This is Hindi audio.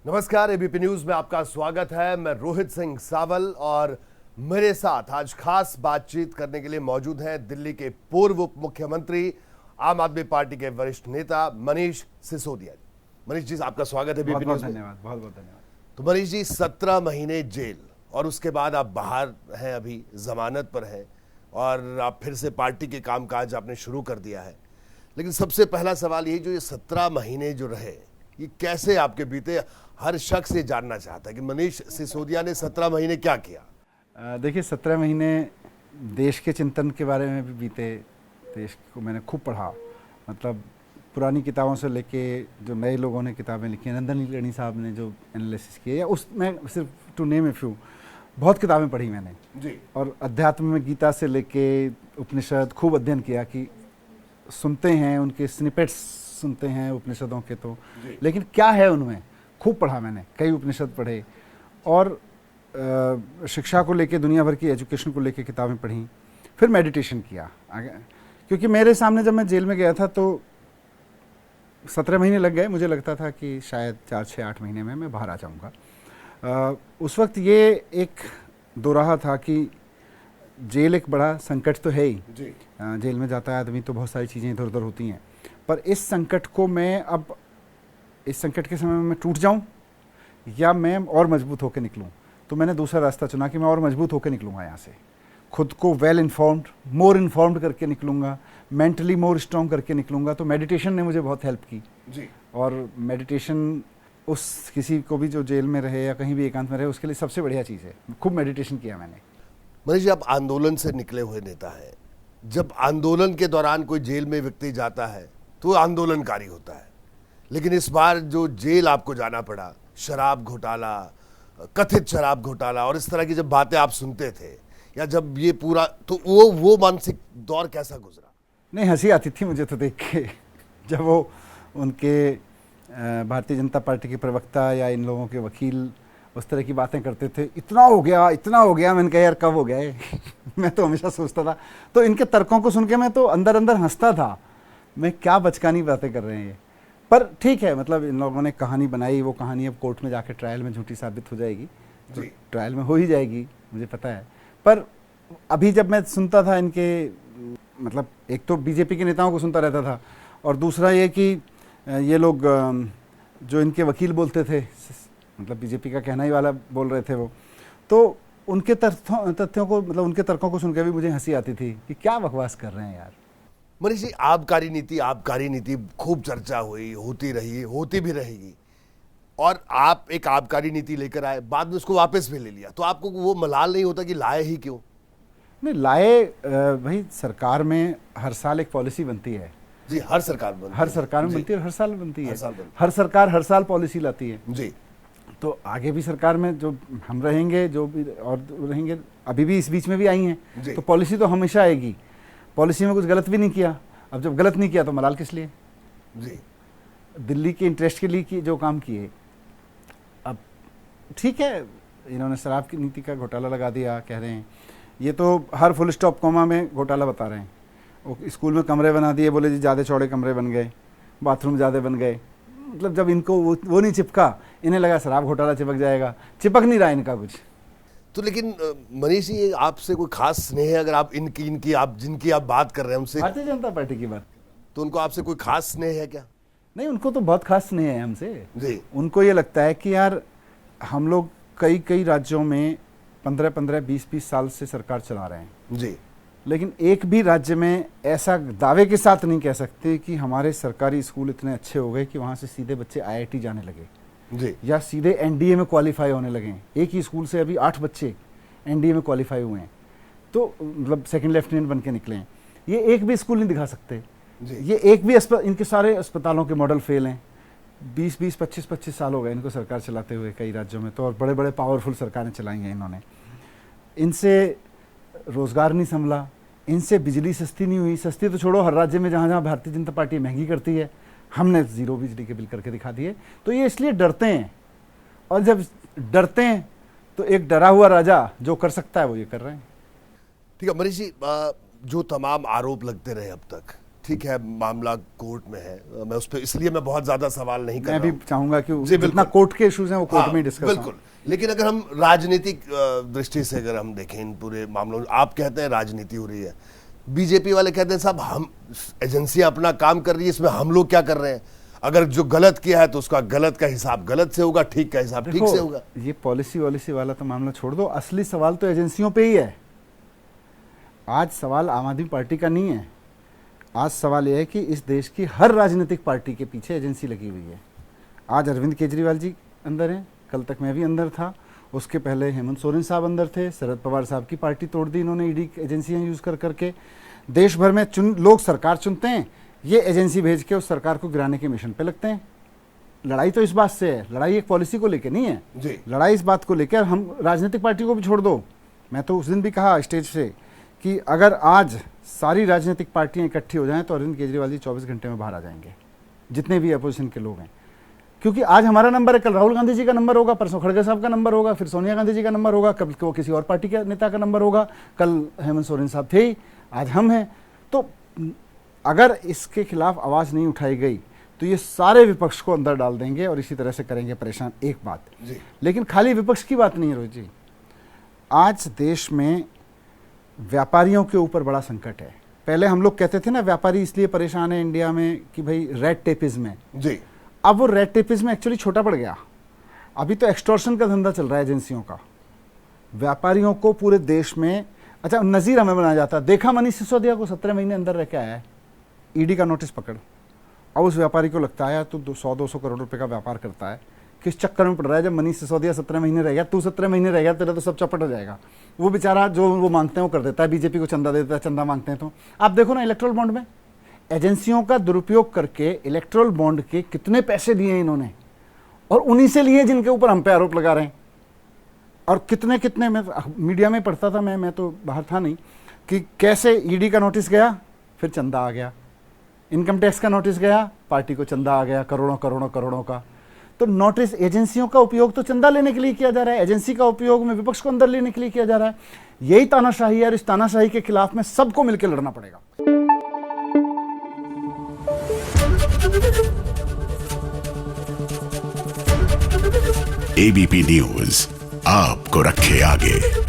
नमस्कार, एबीपी न्यूज में आपका स्वागत है। मैं रोहित सिंह सावल और मेरे साथ आज खास बातचीत करने के लिए मौजूद हैं दिल्ली के पूर्व उप मुख्यमंत्री, आम आदमी पार्टी के वरिष्ठ नेता मनीष सिसोदिया जी। मनीष जी, आपका स्वागत है एबीपी न्यूज में। धन्यवाद, बहुत बहुत धन्यवाद। तो मनीष जी, 17 महीने जेल और उसके बाद आप बाहर हैं, अभी जमानत पर हैं और आप फिर से पार्टी के कामकाज आपने शुरू कर दिया है। लेकिन सबसे पहला सवाल यही, जो ये 17 महीने जो रहे, ये कैसे आपके बीते? हर शख्स ये जानना चाहता है कि मनीष सिसोदिया ने 17 महीने क्या किया। देखिए, 17 महीने देश के चिंतन के बारे में भी बीते। देश को मैंने खूब पढ़ा, मतलब पुरानी किताबों से लेके जो नए लोगों ने किताबें लिखी, नंदन नीलेकणी साहब ने जो एनालिसिस किए, या उसमें सिर्फ टू नेम ए फ्यू, बहुत किताबें पढ़ी मैंने जी। और अध्यात्म में गीता से लेके उपनिषद खूब अध्ययन किया कि सुनते हैं, उनके स्निपेट्स सुनते हैं उपनिषदों के, तो लेकिन क्या है उनमें, खूब पढ़ा मैंने, कई उपनिषद पढ़े और शिक्षा को लेके, दुनिया भर की एजुकेशन को लेके किताबें पढ़ी। फिर मेडिटेशन किया आगे, क्योंकि मेरे सामने जब मैं जेल में गया था तो 17 महीने लग गए। मुझे लगता था कि शायद 4, 6, 8 महीने में मैं बाहर आ जाऊंगा। उस वक्त ये एक दोराहा था कि जेल एक बड़ा संकट तो है ही जी। जेल में जाता है आदमी तो बहुत सारी चीज़ें इधर उधर होती हैं, पर इस संकट को मैं अब, इस संकट के समय में मैं टूट जाऊं या मैं और मजबूत होकर निकलूं, तो मैंने दूसरा रास्ता चुना कि मैं और मजबूत होकर निकलूंगा यहाँ से। खुद को वेल इन्फॉर्म्ड, मोर इन्फॉर्म्ड करके निकलूंगा, मेंटली मोर स्ट्रॉन्ग करके निकलूंगा। तो मेडिटेशन ने मुझे बहुत हेल्प की जी। और मेडिटेशन उस किसी को भी जो जेल में रहे या कहीं भी एकांत में रहे, उसके लिए सबसे बढ़िया चीज़ है। खूब मेडिटेशन किया मैंने। मनीष जी, आप आंदोलन से निकले हुए नेता हैं। जब आंदोलन के दौरान कोई जेल में व्यक्ति जाता है तो वो आंदोलनकारी होता है, लेकिन इस बार जो जेल आपको जाना पड़ा, शराब घोटाला, कथित शराब घोटाला और इस तरह की जब बातें आप सुनते थे, या जब ये पूरा, तो वो मानसिक दौर कैसा गुजरा? नहीं, हंसी आती थी मुझे तो देख के, जब वो उनके भारतीय जनता पार्टी के प्रवक्ता या इन लोगों के वकील उस तरह की बातें करते थे, इतना हो गया, इतना हो गया। मैंने कहा यार कब हो गया है? मैं तो हमेशा सोचता था। तो इनके तर्कों को सुन के मैं तो अंदर अंदर हंसता था, मैं क्या बचकानी बातें कर रहे हैं ये। पर ठीक है, मतलब इन लोगों ने कहानी बनाई, वो कहानी अब कोर्ट में जाके ट्रायल में झूठी साबित हो जाएगी, तो ट्रायल में हो ही जाएगी, मुझे पता है। पर अभी जब मैं सुनता था इनके, मतलब एक तो बीजेपी के नेताओं को सुनता रहता था और दूसरा ये कि ये लोग जो इनके वकील बोलते थे, मतलब बीजेपी का कहना ही वाला बोल रहे थे वो, तो उनके तथ्यों को, मतलब उनके तर्कों को सुनकर भी मुझे हंसी आती थी कि क्या बकवास कर रहे हैं यार। मनीष जी, आबकारी नीति खूब चर्चा हुई, होती रही, होती भी रहेगी, और आप एक आबकारी नीति लेकर आए, बाद में उसको वापस भी ले लिया, तो आपको वो मलाल नहीं होता कि लाए ही क्यों? नहीं लाए, भाई सरकार में हर साल एक पॉलिसी बनती है। जी, हर सरकार में बनती है, हर साल बनती है। हर सरकार हर साल पॉलिसी लाती है जी। तो आगे भी सरकार में जो हम रहेंगे, जो भी और रहेंगे, अभी भी इस बीच में भी आई हैं, तो पॉलिसी तो हमेशा आएगी। पॉलिसी में कुछ गलत भी नहीं किया, अब जब गलत नहीं किया तो मलाल किस लिए? जी। दिल्ली के इंटरेस्ट के लिए जो काम किए, अब ठीक है, इन्होंने शराब की नीति का घोटाला लगा दिया, कह रहे हैं ये तो हर फुल स्टॉप कॉमा में घोटाला बता रहे हैं। वो स्कूल में कमरे बना दिए, बोले जी ज़्यादा चौड़े कमरे बन गए, बाथरूम ज़्यादा बन गए। मतलब जब इनको वो नहीं चिपका, इन्हें लगा शराब घोटाला चिपक जाएगा, चिपक नहीं रहा इनका कुछ। तो लेकिन मनीष जी, आपसे कोई खास स्नेह है? अगर आप जिनकी आप बात कर रहे हैं उनसे, भारतीय जनता पार्टी की बात, तो उनको आपसे कोई खास स्नेह है क्या? नहीं, उनको तो बहुत खास स्नेह है हमसे जी। उनको ये लगता है कि यार हम लोग कई राज्यों में 15-15, 20-20 साल से सरकार चला रहे हैं जी, लेकिन एक भी राज्य में ऐसा दावे के साथ नहीं कह सकते कि हमारे सरकारी स्कूल इतने अच्छे हो गए कि वहाँ से सीधे बच्चे IIT जाने लगे जी, या सीधे NDA में क्वालिफाई होने लगे। एक ही स्कूल से अभी 8 बच्चे NDA में क्वालिफाई हुए हैं, तो मतलब सेकंड लेफ्टिनेंट बन के निकले हैं। ये एक भी स्कूल नहीं दिखा सकते जी। ये एक भी इनके सारे अस्पतालों के मॉडल फेल हैं। 20-20, 25-25 साल हो गए इनको सरकार चलाते हुए कई राज्यों में, तो और बड़े बड़े पावरफुल सरकारें चलाई हैं इन्होंने। इनसे रोज़गार नहीं संभला, इनसे बिजली सस्ती नहीं हुई। सस्ती तो छोड़ो, हर राज्य में जहाँ जहाँ भारतीय जनता पार्टी महंगी करती है, हमने ज़ीरो बिजली के बिल करके दिखा दिए। तो ये इसलिए डरते हैं, और जब डरते हैं तो एक डरा हुआ राजा जो कर सकता है वो ये कर रहे हैं। ठीक है मनीष जी, जो तमाम आरोप लगते रहे अब तक, ठीक है, मामला कोर्ट में है, मैं उस पर इसलिए मैं बहुत ज्यादा सवाल नहीं कर मैं रहा भी हूं। चाहूंगा कि जी, जितना कोर्ट के इश्यूज हैं वो कोर्ट में ही डिस्कस बिल्कुल। लेकिन अगर हम राजनीतिक दृष्टि से अगर हम देखें इन पूरे मामलों में, आप कहते हैं राजनीति हो रही है, बीजेपी वाले कहते हैं साहब हम एजेंसियां अपना काम कर रही है, इसमें हम लोग क्या कर रहे हैं? अगर जो गलत किया है तो उसका गलत का हिसाब गलत से होगा, ठीक का हिसाब ठीक से होगा। ये पॉलिसी वॉलिसी वाला तो मामला छोड़ दो, असली सवाल तो एजेंसियों पे ही है। आज सवाल आम आदमी पार्टी का नहीं है, आज सवाल यह है कि इस देश की हर राजनीतिक पार्टी के पीछे एजेंसी लगी हुई है। आज अरविंद केजरीवाल जी अंदर हैं, कल तक मैं भी अंदर था, उसके पहले हेमंत सोरेन साहब अंदर थे, शरद पवार साहब की पार्टी तोड़ दी इन्होंने ईडी एजेंसियां यूज कर करके। देश भर में लोग सरकार चुनते हैं, ये एजेंसी भेज के उस सरकार को गिराने के मिशन पे लगते हैं। लड़ाई तो इस बात से है, लड़ाई एक पॉलिसी को लेकर नहीं है जी। लड़ाई इस बात को लेकर, हम राजनीतिक पार्टी को भी छोड़ दो। मैं तो उस दिन भी कहा स्टेज से कि अगर आज सारी राजनीतिक पार्टियां इकट्ठी हो जाएं तो अरविंद केजरीवाल जी 24 घंटे में बाहर आ जाएंगे, जितने भी अपोजिशन के लोग हैं। क्योंकि आज हमारा नंबर है, कल राहुल गांधी जी का नंबर होगा, परसों खड़गे साहब का नंबर होगा, फिर सोनिया गांधी जी का नंबर होगा, कल वो किसी और पार्टी के नेता का नंबर होगा, कल हेमंत सोरेन साहब थे ही, आज हम हैं। तो अगर इसके खिलाफ आवाज़ नहीं उठाई गई तो ये सारे विपक्ष को अंदर डाल देंगे और इसी तरह से करेंगे परेशान। एक बात जी। लेकिन खाली विपक्ष की बात नहीं है रोहित जी, आज देश में व्यापारियों के ऊपर बड़ा संकट है। पहले हम लोग कहते थे ना व्यापारी इसलिए परेशान है इंडिया में कि भाई रेड टेपिज्म है जी। अब वो रेड टेपिज्म एक्चुअली छोटा पड़ गया, अभी तो एक्सटॉर्शन का धंधा चल रहा है एजेंसियों का। व्यापारियों को पूरे देश में, अच्छा नज़ीर हमें बनाया जाता, देखा मनीष सिसोदिया को 17 महीने अंदर रह के आया है, ईडी का नोटिस पकड़। अब उस व्यापारी को लगता है तो 100-200 करोड़ रुपए का व्यापार करता है, किस चक्कर में पड़ रहा है? जब मनीष सिसोदिया 17 महीने रह गया, तू 17 महीने रह गया, तेरा तो सब चौपट हो जाएगा। वो बेचारा जो वो मांगते हैं वो कर देता है, बीजेपी को चंदा दे देता है, चंदा मांगते हैं। तो आप देखो ना इलेक्ट्रल बॉन्ड में एजेंसियों का दुरुपयोग करके इलेक्ट्रल बॉन्ड के कितने पैसे दिए इन्होंने, और उन्हीं से लिए जिनके ऊपर हम पे आरोप लगा रहे हैं। और कितने कितने, मैं मीडिया में पढ़ता था, मैं तो बाहर था नहीं, कि कैसे ईडी का नोटिस गया फिर चंदा आ गया, इनकम टैक्स का नोटिस गया पार्टी को चंदा आ गया, करोड़ों करोड़ों करोड़ों का। तो नोटिस, एजेंसियों का उपयोग तो चंदा लेने के लिए किया जा रहा है, एजेंसी का उपयोग में विपक्ष को अंदर लेने के लिए किया जा रहा है। यही तानाशाही है और इस तानाशाही के खिलाफ में सबको मिलकर लड़ना पड़ेगा। एबीपी न्यूज आपको रखे आगे।